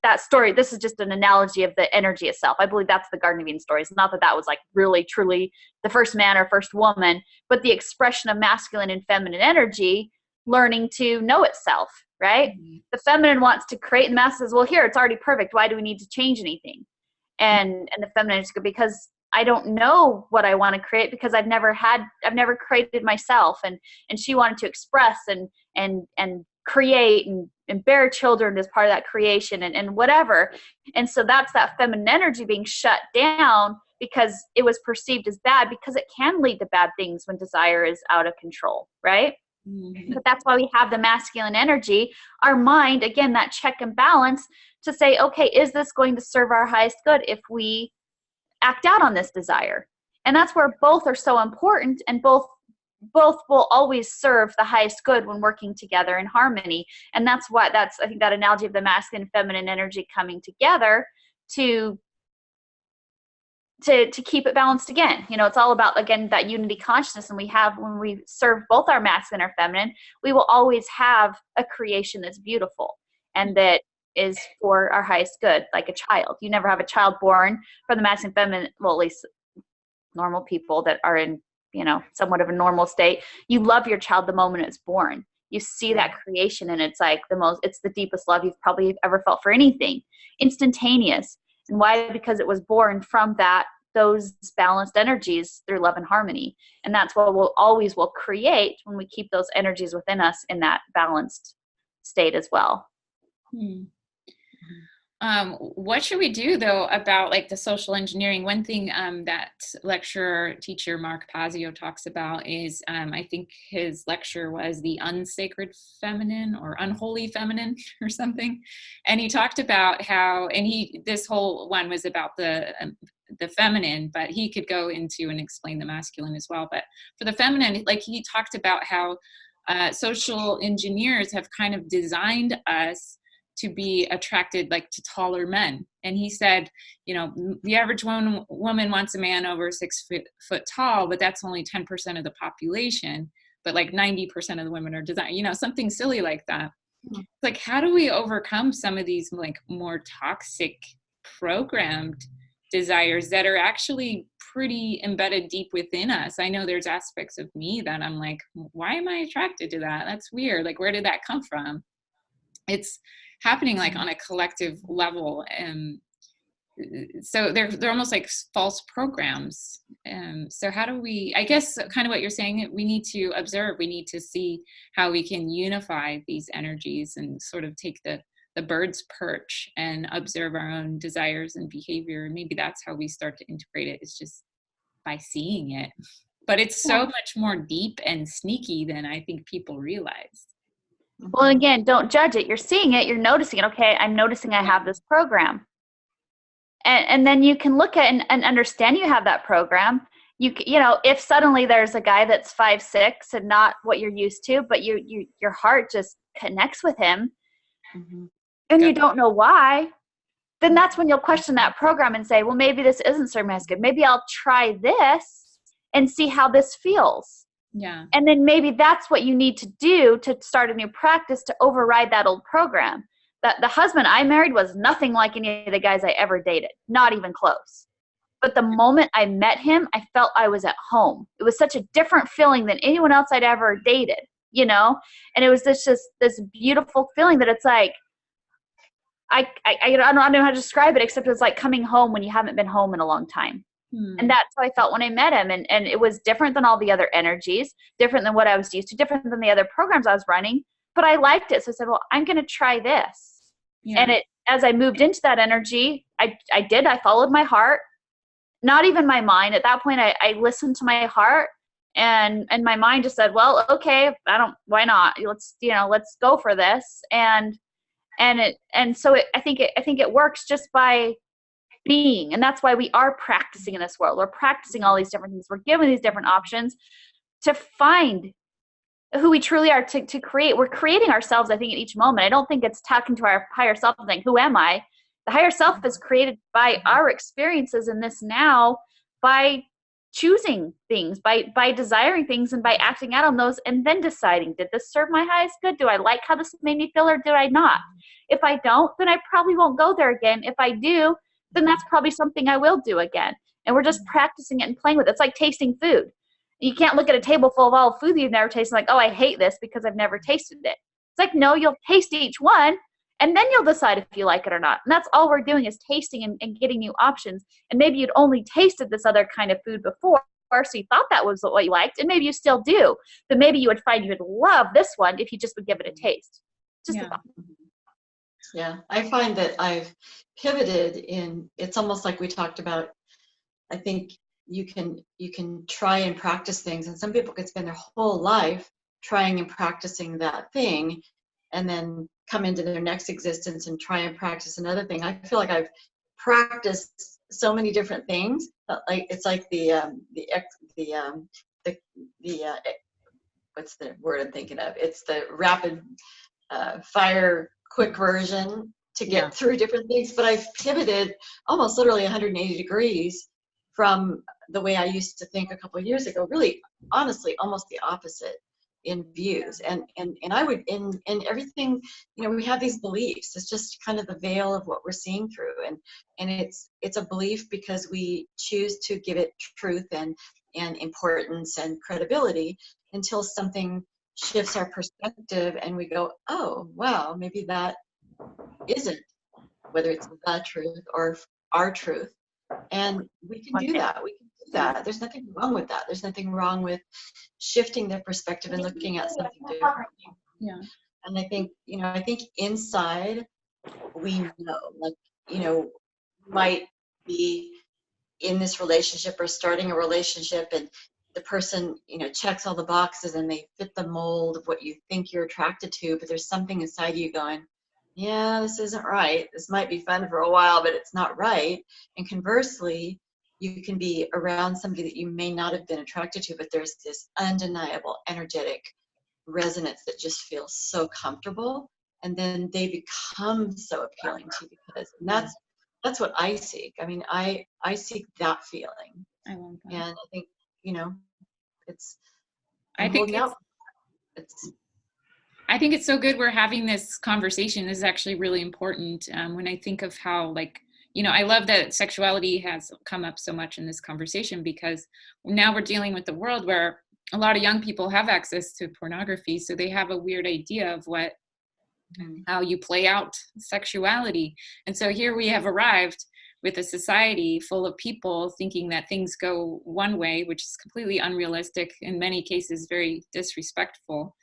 S2: that story. This is just an analogy of the energy itself. I believe that's the Garden of Eden story. It's not that was like really, truly the first man or first woman, but the expression of masculine and feminine energy learning to know itself, right? Mm-hmm. The feminine wants to create, and the masculine says, well, here, it's already perfect. Why do we need to change anything? And the feminine is because I don't know what I want to create, because I've never created myself. And she wanted to express and create and bear children as part of that creation and whatever. And so that's that feminine energy being shut down because it was perceived as bad, because it can lead to bad things when desire is out of control, right? Mm-hmm. But that's why we have the masculine energy, our mind, again, that check and balance to say, okay, is this going to serve our highest good if we act out on this desire? And that's where both are so important, and both will always serve the highest good when working together in harmony. And that's I think that analogy of the masculine and feminine energy coming together to keep it balanced again. It's all about, again, that unity consciousness. And when we serve both our masculine and our feminine, we will always have a creation that's beautiful and that is for our highest good, like a child. You never have a child born from the masculine and feminine, well, at least normal people that are in, somewhat of a normal state. You love your child the moment it's born. You see that creation, and it's like it's the deepest love you've probably ever felt for anything. Instantaneous. And why? Because it was born from those balanced energies through love and harmony. And that's what will create when we keep those energies within us in that balanced state as well.
S1: What should we do though about like the social engineering? One thing that teacher Mark Pazio talks about is I think his lecture was the unsacred feminine or unholy feminine or something, and he talked about how, this whole one was about the feminine, but he could go into and explain the masculine as well. But for the feminine, like he talked about how social engineers have kind of designed us to be attracted like to taller men. And he said, the average woman wants a man over 6 foot tall, but that's only 10% of the population. But like 90% of the women are designed, something silly like that. Mm-hmm. Like, how do we overcome some of these like more toxic programmed desires that are actually pretty embedded deep within us? I know there's aspects of me that I'm like, why am I attracted to that? That's weird. Like, where did that come from? It's happening like on a collective level. And so they're almost like false programs. So how do we, I guess kind of what you're saying, we need to observe, we need to see how we can unify these energies and sort of take the bird's perch and observe our own desires and behavior. And maybe that's how we start to integrate it, is just by seeing it. But it's so much more deep and sneaky than I think people realize.
S2: Well, again, don't judge it. You're seeing it, you're noticing it. Okay, I'm noticing I have this program. And then you can look at and understand you have that program. You know, if suddenly there's a guy that's 5'6" and not what you're used to, but your heart just connects with him, and you don't know why, then that's when you'll question that program and say, well, maybe this isn't serving me as good. Maybe I'll try this and see how this feels.
S1: Yeah.
S2: And then maybe that's what you need to do to start a new practice to override that old program. That the husband I married was nothing like any of the guys I ever dated, not even close. But the moment I met him, I felt I was at home. It was such a different feeling than anyone else I'd ever dated, you know? And it was just this beautiful feeling that it's like, I don't know how to describe it, except it's like coming home when you haven't been home in a long time. And that's how I felt when I met him. And it was different than all the other energies, different than what I was used to, different than the other programs I was running. But I liked it. So I said, well, I'm going to try this. Yeah. And as I moved into that energy, I followed my heart, not even my mind. At that point, I listened to my heart, and my mind just said, well, okay, why not? Let's go for this. I think it works just by being. And that's why we are practicing in this world. We're practicing all these different things. We're given these different options to find who we truly are, to create. We're creating ourselves, I think, at each moment. I don't think it's talking to our higher self and saying, who am I? The higher self is created by our experiences in this now, by choosing things, by desiring things, and by acting out on those, and then deciding, did this serve my highest good? Do I like how this made me feel, or did I not? If I don't, then I probably won't go there again. If I do, then that's probably something I will do again. And we're just practicing it and playing with it. It's like tasting food. You can't look at a table full of all food that you've never tasted like, oh, I hate this because I've never tasted it. It's like, no, you'll taste each one, and then you'll decide if you like it or not. And that's all we're doing, is tasting and getting new options. And maybe you'd only tasted this other kind of food before, so you thought that was what you liked, and maybe you still do. But maybe you would find you would love this one if you just would give it a taste. Just a thought.
S3: Yeah, I find that I've pivoted it's almost like we talked about. I think you can try and practice things, and some people could spend their whole life trying and practicing that thing, and then come into their next existence and try and practice another thing. I feel like I've practiced so many different things. Like it's like what's the word I'm thinking of? It's the rapid fire quick version to get through different things. But I've pivoted almost literally 180 degrees from the way I used to think a couple of years ago. Really, honestly, almost the opposite in views. And I would in everything, we have these beliefs. It's just kind of the veil of what we're seeing through, and it's a belief because we choose to give it truth and importance and credibility until something shifts our perspective and we go, oh wow, maybe that isn't, whether it's the truth or our truth. And we can do that. There's nothing wrong with that. There's nothing wrong with shifting their perspective and looking at something differently.
S1: Yeah.
S3: And I think inside we know, might be in this relationship or starting a relationship, and the person, checks all the boxes and they fit the mold of what you think you're attracted to, but there's something inside you going, yeah, this isn't right. This might be fun for a while, but it's not right. And conversely, you can be around somebody that you may not have been attracted to, but there's this undeniable energetic resonance that just feels so comfortable, and then they become so appealing to you because that's what I seek. I mean, I seek that feeling.
S1: I love that.
S3: And I think,
S1: I think it's so good we're having this conversation. This is actually really important. When I think of how, I love that sexuality has come up so much in this conversation, because now we're dealing with the world where a lot of young people have access to pornography. So they have a weird idea of how you play out sexuality. And so here we have arrived with a society full of people thinking that things go one way, which is completely unrealistic, in many cases very disrespectful,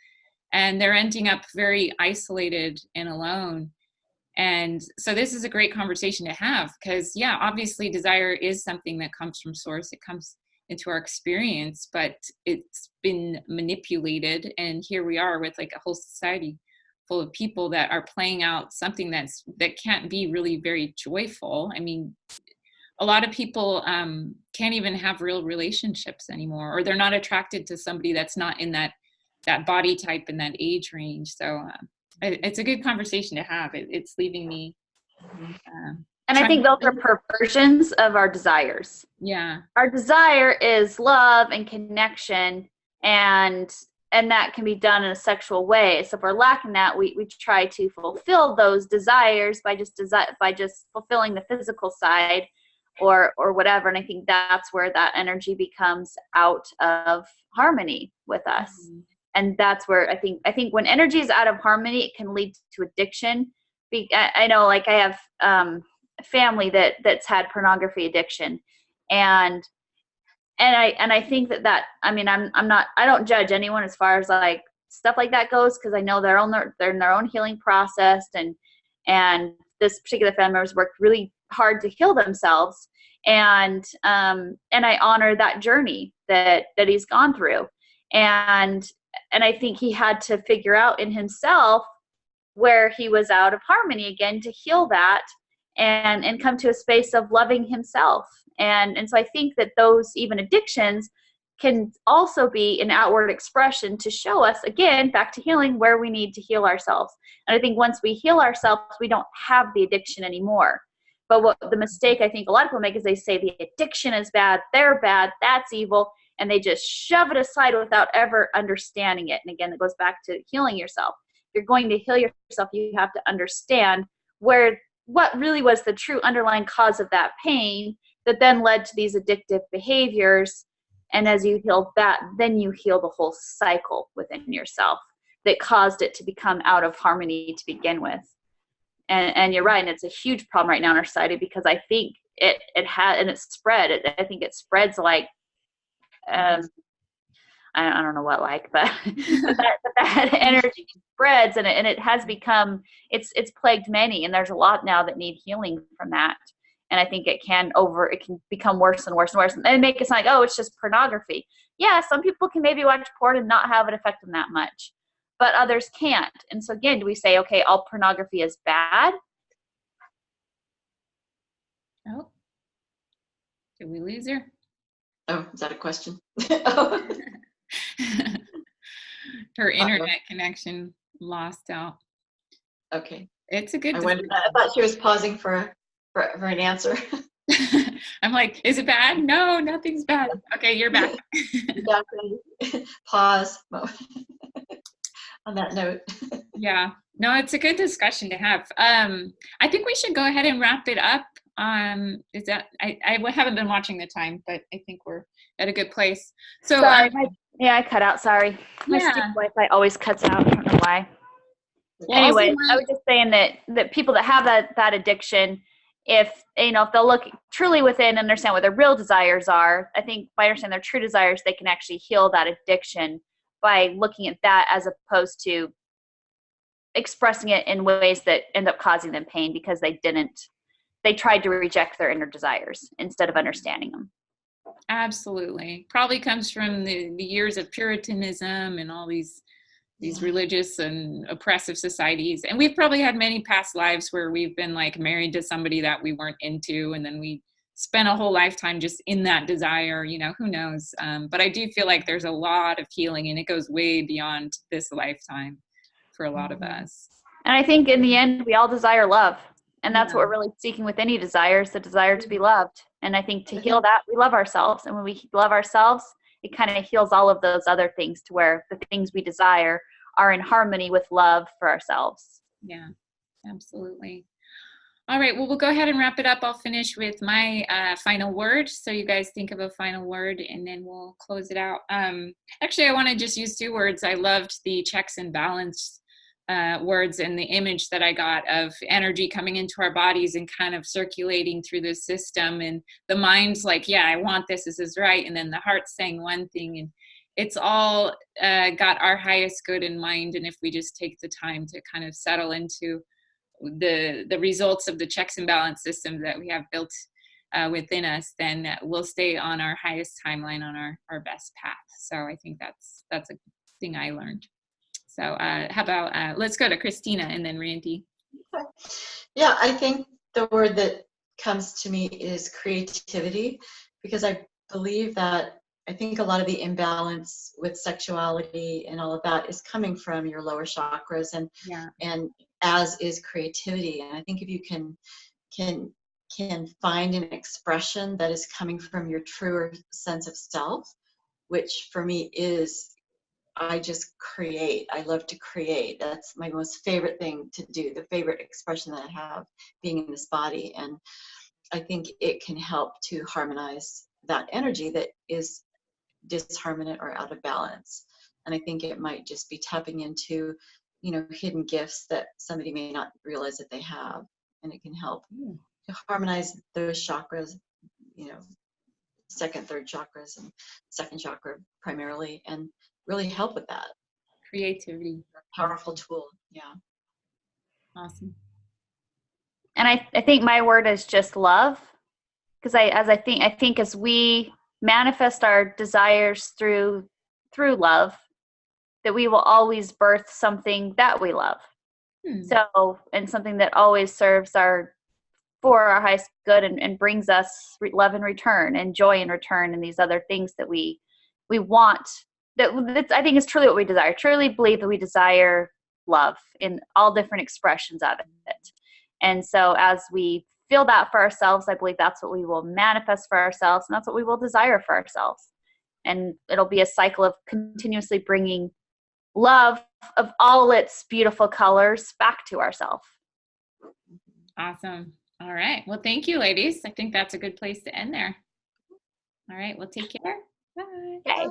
S1: and they're ending up very isolated and alone. And so this is a great conversation to have, because yeah, obviously desire is something that comes from source. It comes into our experience, but it's been manipulated, and here we are with like a whole society full of people that are playing out something that can't be really very joyful. I mean, a lot of people can't even have real relationships anymore, or they're not attracted to somebody that's not in that body type and that age range. So it's a good conversation to have. It's leaving me
S2: and I think those are perversions of our desires.
S1: Yeah,
S2: our desire is love and connection, and that can be done in a sexual way. So if we're lacking that, we try to fulfill those desires by just fulfilling the physical side or whatever. And I think that's where that energy becomes out of harmony with us. Mm-hmm. And that's where I think when energy is out of harmony, it can lead to addiction. I know, like, I have a family that's had pornography addiction, and I think that I mean, I don't judge anyone as far as like stuff like that goes, because I know they're in their own healing process, and this particular family member's worked really hard to heal themselves, and I honor that journey that he's gone through, and I think he had to figure out in himself where he was out of harmony again to heal that and come to a space of loving himself. And so I think that those even addictions can also be an outward expression to show us, again, back to healing, where we need to heal ourselves. And I think once we heal ourselves, we don't have the addiction anymore. But what the mistake I think a lot of people make is they say the addiction is bad, they're bad, that's evil, and they just shove it aside without ever understanding it. And again, it goes back to healing yourself. If you're going to heal yourself, you have to understand what really was the true underlying cause of that pain that then led to these addictive behaviors. And as you heal that, then you heal the whole cycle within yourself that caused it to become out of harmony to begin with. And you're right, and it's a huge problem right now in our society, because I think it had, and it's spread. I think it spreads like, I don't know what, like, but that energy spreads, and it has become, it's plagued many, and there's a lot now that need healing from that. And I think it can become worse and worse and worse, and make it sound like, oh, it's just pornography. Yeah, some people can maybe watch porn and not have it affect them that much, but others can't. And so again, do we say, okay, all pornography is bad?
S1: Oh, did we lose her?
S3: Oh, is that a question?
S1: Her internet connection lost out.
S3: Okay.
S1: It's a good.
S3: I thought she was pausing for an answer.
S1: I'm like, is it bad? No, nothing's bad. Okay, you're back.
S3: Exactly. Pause. On that note.
S1: Yeah. No, it's a good discussion to have. I think we should go ahead and wrap it up. Is that I haven't been watching the time, but I think we're at a good place. So
S2: sorry, I cut out. Sorry, my stupid Wi-Fi always cuts out. I don't know why. Well, anyway, I was just saying that people that have that addiction, if they'll look truly within and understand what their real desires are, I think by understanding their true desires, they can actually heal that addiction by looking at that, as opposed to expressing it in ways that end up causing them pain because they tried to reject their inner desires instead of understanding them.
S1: Absolutely. Probably comes from the years of Puritanism and all these religious and oppressive societies. And we've probably had many past lives where we've been like married to somebody that we weren't into, and then we spent a whole lifetime just in that desire, who knows. But I do feel like there's a lot of healing, and it goes way beyond this lifetime for a lot of us.
S2: And I think in the end, we all desire love. And that's what we're really seeking with any desire, is the desire to be loved. And I think to heal that, we love ourselves. And when we love ourselves, it kind of heals all of those other things, to where the things we desire are in harmony with love for ourselves.
S1: Yeah, absolutely. All right, well, we'll go ahead and wrap it up. I'll finish with my final word. So you guys think of a final word, and then we'll close it out. Actually, I want to just use 2 words. I loved the checks and balance words and the image that I got of energy coming into our bodies and kind of circulating through the system, and the mind's like, yeah, I want this is right, and then the heart's saying one thing, and it's all got our highest good in mind. And if we just take the time to kind of settle into the results of the checks and balance systems that we have built within us, then we'll stay on our highest timeline, on our best path. So I think that's a thing I learned. So how about let's go to Christina and then Randi.
S3: Yeah, I think the word that comes to me is creativity, because I believe that I think a lot of the imbalance with sexuality and all of that is coming from your lower chakras, and as is creativity. And I think if you can find an expression that is coming from your truer sense of self, which for me is, I just create. I love to create. That's my most favorite thing to do, the favorite expression that I have, being in this body. And I think it can help to harmonize that energy that is disharmonious or out of balance. And I think it might just be tapping into, hidden gifts that somebody may not realize that they have. And it can help to harmonize those chakras, second, third chakras, and second chakra primarily, and really help with that.
S1: Creativity.
S3: Powerful tool. Yeah.
S1: Awesome.
S2: And I think my word is just love, because I think as we manifest our desires through love, that we will always birth something that we love. So, and something that always serves for our highest good, and brings us love in return and joy in return, and these other things that we want. That's I think is truly what we desire. Truly believe that we desire love in all different expressions of it. And so as we feel that for ourselves, I believe that's what we will manifest for ourselves, and that's what we will desire for ourselves. And it'll be a cycle of continuously bringing love of all its beautiful colors back to ourselves.
S1: Awesome. All right. Well, thank you, ladies. I think that's a good place to end there. All right. Well, take care. Bye.
S2: Okay.